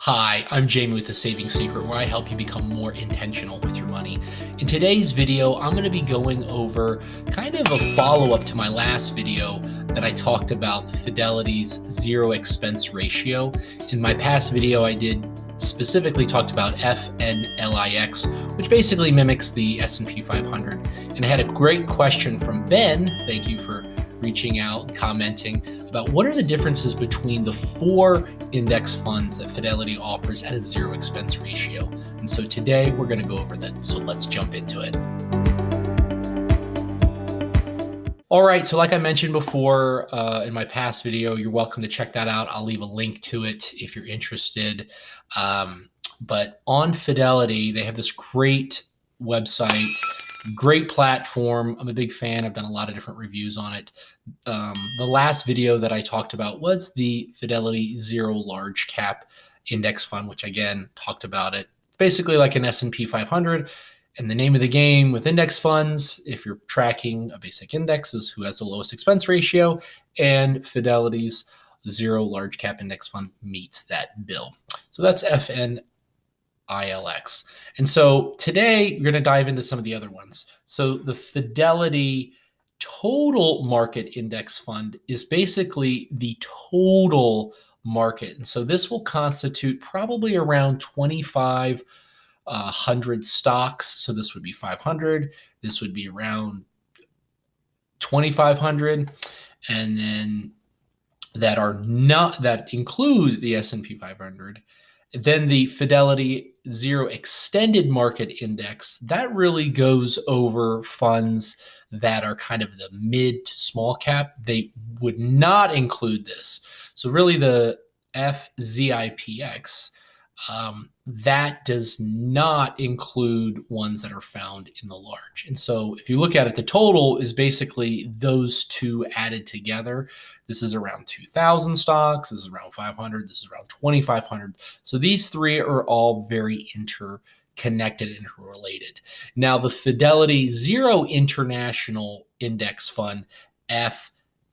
Hi, I'm Jamie with The Saving Secret, where I help you become more intentional with your money. In today's video, I'm going to be going over kind of a follow-up to my last video that I talked about Fidelity's zero expense ratio. In my past video, I did specifically talked about FNLIX, which basically mimics the S&P 500. And I had a great question from Ben. Thank you for reaching out and commenting about what are the differences between the four index funds that Fidelity offers at a zero expense ratio. And so today we're going to go over that. So let's jump into it. All right, so like I mentioned before in my past video, you're welcome to check that out. I'll leave a link to it if you're interested. But on Fidelity, they have this great website, great platform. I'm a big fan. I've done a lot of different reviews on it. The last video that I talked about was the Fidelity Zero Large Cap Index Fund, which again talked about it. Basically like an S&P 500. And the name of the game with index funds, if you're tracking a basic index, is who has the lowest expense ratio. And Fidelity's Zero Large Cap Index Fund meets that bill. So that's FNLIX. And so today we're going to dive into some of the other ones. So the Fidelity Total Market Index Fund is basically the total market. And so this will constitute probably around 2,500 stocks. So this would be 500. This would be around 2,500. And then that include the S&P 500. Then the Fidelity Zero Extended Market Index, that really goes over funds that are kind of the mid to small cap. They would not include this. So really the FZIPX, that does not include ones that are found in the large. And so if you look at it, the total is basically those two added together. This is around 2,000 stocks. This is around 500. This is around 2,500. So these three are all very interconnected and interrelated. Now the Fidelity Zero International Index Fund,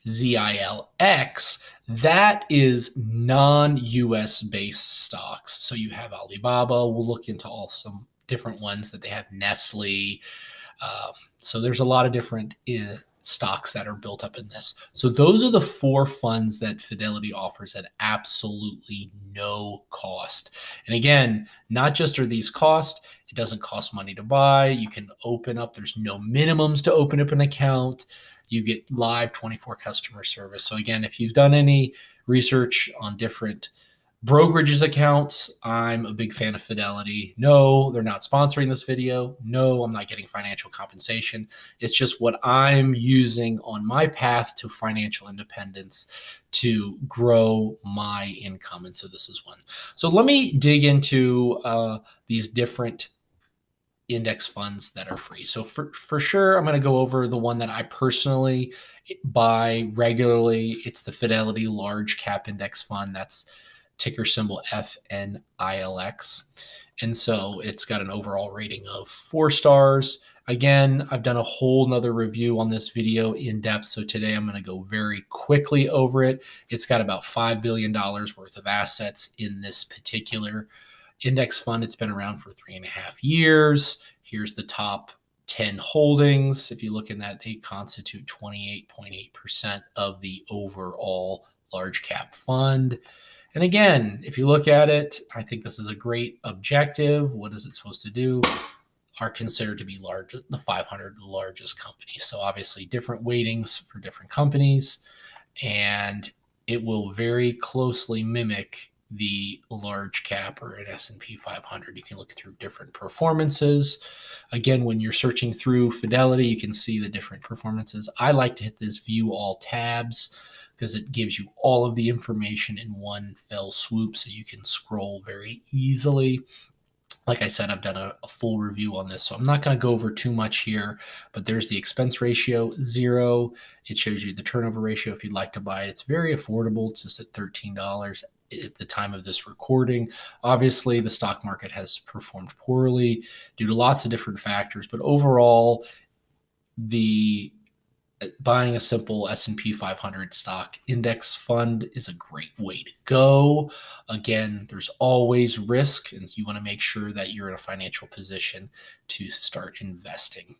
FZILX, that is non-US based stocks. So you have Alibaba. We'll look into some different ones that they have, Nestle. So there's a lot of different stocks that are built up in this. So those are the four funds that Fidelity offers at absolutely no cost. And again, not just are these cost, it doesn't cost money to buy. You can open up, there's no minimums to open up an account. You get live 24 customer service. So again, if you've done any research on different brokerages accounts, I'm a big fan of Fidelity. No, they're not sponsoring this video. No, I'm not getting financial compensation. It's just what I'm using on my path to financial independence to grow my income. And so this is one. So let me dig into these different index funds that are free. So for sure, I'm going to go over the one that I personally buy regularly. It's the Fidelity Large Cap Index Fund. That's ticker symbol FNILX. And so it's got an overall rating of 4 stars. Again, I've done a whole nother review on this video in depth. So today I'm going to go very quickly over it. It's got about $5 billion worth of assets in this particular index fund. It's been around for 3.5 years. Here's the top 10 holdings. If you look in that, they constitute 28.8% of the overall large cap fund. And again, if you look at it, I think this is a great objective. What is it supposed to do? Are considered to be large, the 500 largest companies. So obviously different weightings for different companies, and it will very closely mimic the large cap or an S&P 500. You can look through different performances. Again, when you're searching through Fidelity, you can see the different performances. I like to hit this view all tabs because it gives you all of the information in one fell swoop, so you can scroll very easily. Like I said, I've done a full review on this, so I'm not going to go over too much here, but there's the expense ratio, 0. It shows you the turnover ratio if you'd like to buy it. It's very affordable. It's just at $13 at the time of this recording. Obviously, the stock market has performed poorly due to lots of different factors, but overall, the buying a simple S&P 500 stock index fund is a great way to go. Again, there's always risk, and you want to make sure that you're in a financial position to start investing.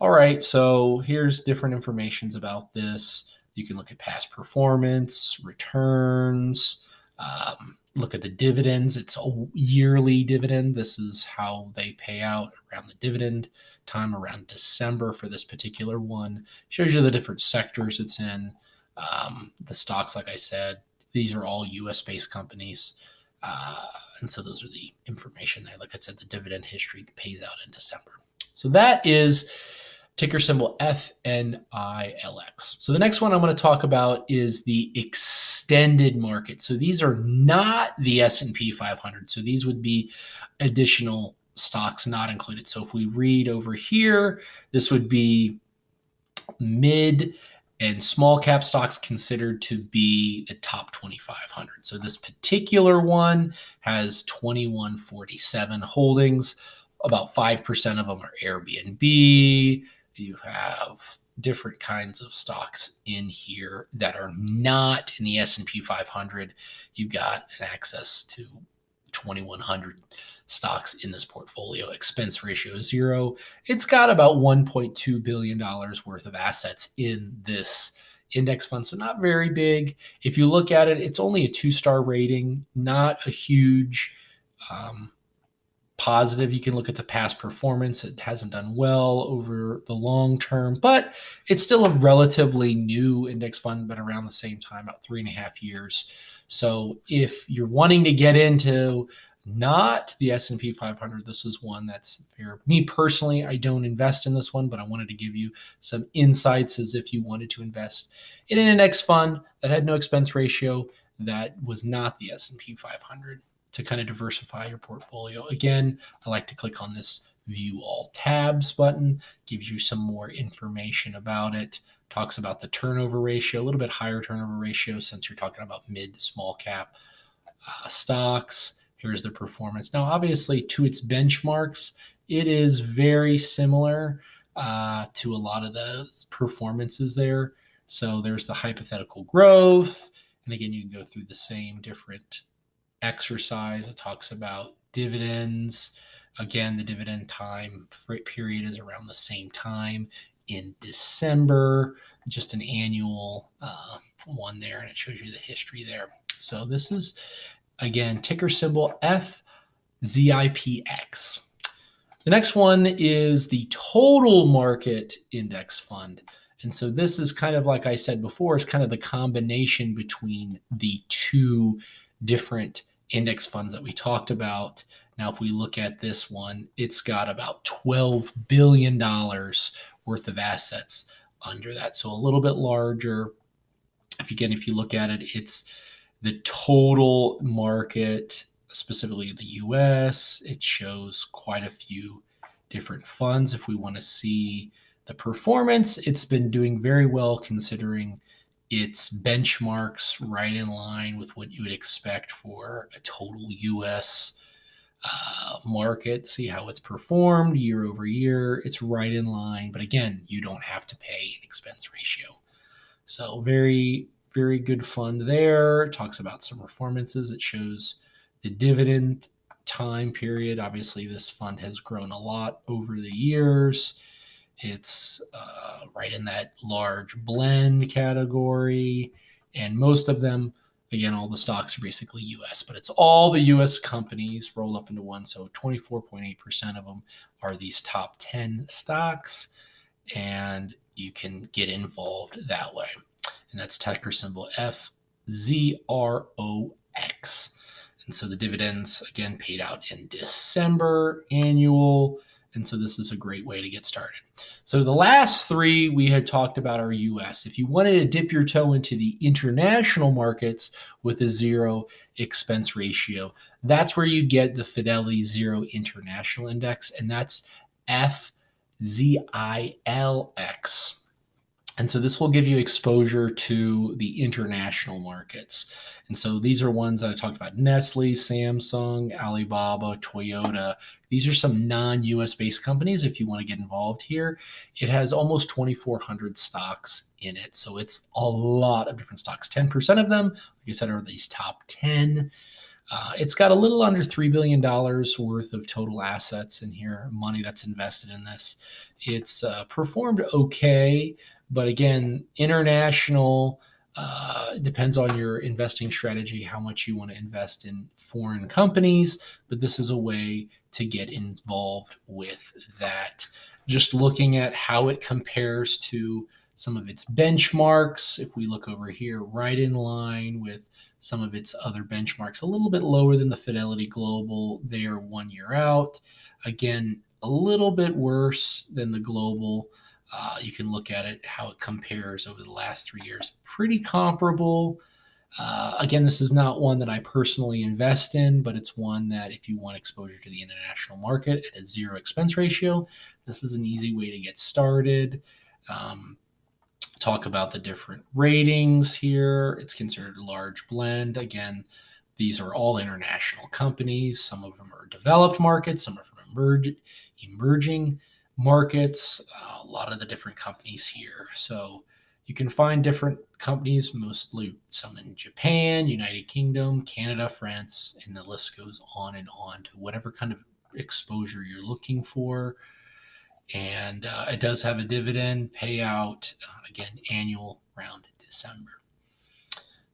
All right, so here's different informations about this. You can look at past performance, returns, look at the dividends. It's a yearly dividend. This is how they pay out around the dividend time, around December for this particular one. Shows you the different sectors it's in. The stocks, like I said, these are all US-based companies. And so those are the information there. Like I said, the dividend history pays out in December. So that is ticker symbol FNILX. So the next one I'm going to talk about is the extended market. So these are not the S&P 500. So these would be additional stocks not included. So if we read over here, this would be mid and small cap stocks considered to be the top 2,500. So this particular one has 2147 holdings. About 5% of them are Airbnb. You have different kinds of stocks in here that are not in the S&P 500. You've got an access to 2,100 stocks in this portfolio. Expense ratio is 0. It's got about $1.2 billion worth of assets in this index fund, so not very big. If you look at it, it's only a 2-star rating, not a huge positive. You can look at the past performance. It hasn't done well over the long term, but it's still a relatively new index fund, been around the same time, about 3.5 years. So if you're wanting to get into not the S&P 500, this is one that's fair. Me personally, I don't invest in this one, but I wanted to give you some insights as if you wanted to invest in an index fund that had no expense ratio, that was not the S&P 500. To kind of diversify your portfolio. Again, I like to click on this View All Tabs button, gives you some more information about it, talks about the turnover ratio, a little bit higher turnover ratio since you're talking about mid to small cap stocks. Here's the performance. Now, obviously, to its benchmarks, it is very similar to a lot of the performances there. So there's the hypothetical growth. And again, you can go through the same different exercise. It talks about dividends. Again, the dividend time period is around the same time in December, just an annual one there, and it shows you the history there. So this is, again, ticker symbol FZIPX. The next one is the total market index fund. And so this is kind of, like I said before, is kind of the combination between the two different index funds that we talked about. Now, if we look at this one, it's got about $12 billion worth of assets under that. So a little bit larger. If you look at it, it's the total market, specifically the US. It shows quite a few different funds. If we want to see the performance, it's been doing very well considering its benchmarks right in line with what you would expect for a total US market. See how it's performed year over year. It's right in line. But again, you don't have to pay an expense ratio. So very, very good fund there. It talks about some performances. It shows the dividend time period. Obviously, this fund has grown a lot over the years. It's right in that large blend category. And most of them, again, all the stocks are basically US, but it's all the US companies rolled up into one. So 24.8% of them are these top 10 stocks. And you can get involved that way. And that's ticker symbol FZROX. And so the dividends, again, paid out in December, annual. And so this is a great way to get started. So the last three we had talked about are US. If you wanted to dip your toe into the international markets with a 0 expense ratio, that's where you get the Fidelity Zero International Index, and that's FZILX. And so this will give you exposure to the international markets. And so these are ones that I talked about: Nestle, Samsung, Alibaba, Toyota. These are some non-US based companies if you want to get involved here. It has almost 2,400 stocks in it. So it's a lot of different stocks. 10% of them, like I said, are these top 10. It's got a little under $3 billion worth of total assets in here, money that's invested in this. It's performed okay, but again, international depends on your investing strategy, how much you want to invest in foreign companies, but this is a way to get involved with that. Just looking at how it compares to some of its benchmarks, if we look over here, right in line with some of its other benchmarks, a little bit lower than the Fidelity Global. They are 1 year out. Again, a little bit worse than the Global. You can look at it, how it compares over the last 3 years. Pretty comparable. Again, this is not one that I personally invest in, but it's one that if you want exposure to the international market at a zero expense ratio, this is an easy way to get started. Talk about the different ratings here. It's considered a large blend. Again, these are all international companies. Some of them are developed markets, some are from emerging markets, a lot of the different companies here. So you can find different companies, mostly some in Japan, United Kingdom, Canada, France, and the list goes on and on to whatever kind of exposure you're looking for. And it does have a dividend payout, again, annual around December.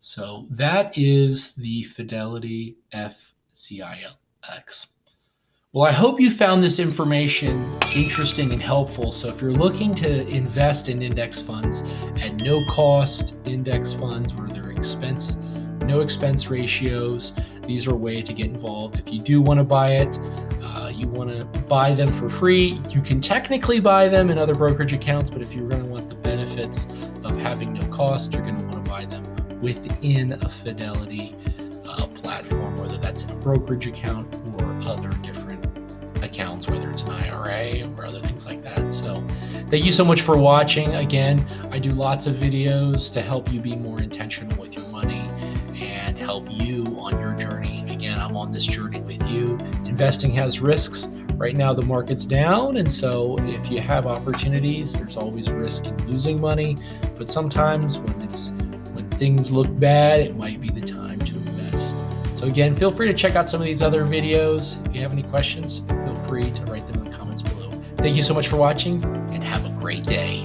So that is the Fidelity FZILX. Well, I hope you found this information interesting and helpful. So if you're looking to invest in index funds at no cost index funds where they're no expense ratios, these are a way to get involved. If you do want to buy it, you want to buy them for free, you can technically buy them in other brokerage accounts, but if you're going to want the benefits of having no cost, you're going to want to buy them within a Fidelity platform, whether that's in a brokerage account or other different accounts, whether it's an IRA or other things like that. So thank you so much for watching. Again, I do lots of videos to help you be more intentional with your money and help you on your journey. Again, I'm on this journey with you. Investing has risks. Right now, the market's down. And so if you have opportunities, there's always risk in losing money. But sometimes when things look bad, it might be the time to invest. So again, feel free to check out some of these other videos. If you have any questions, feel free to write them in the comments below. Thank you so much for watching and have a great day.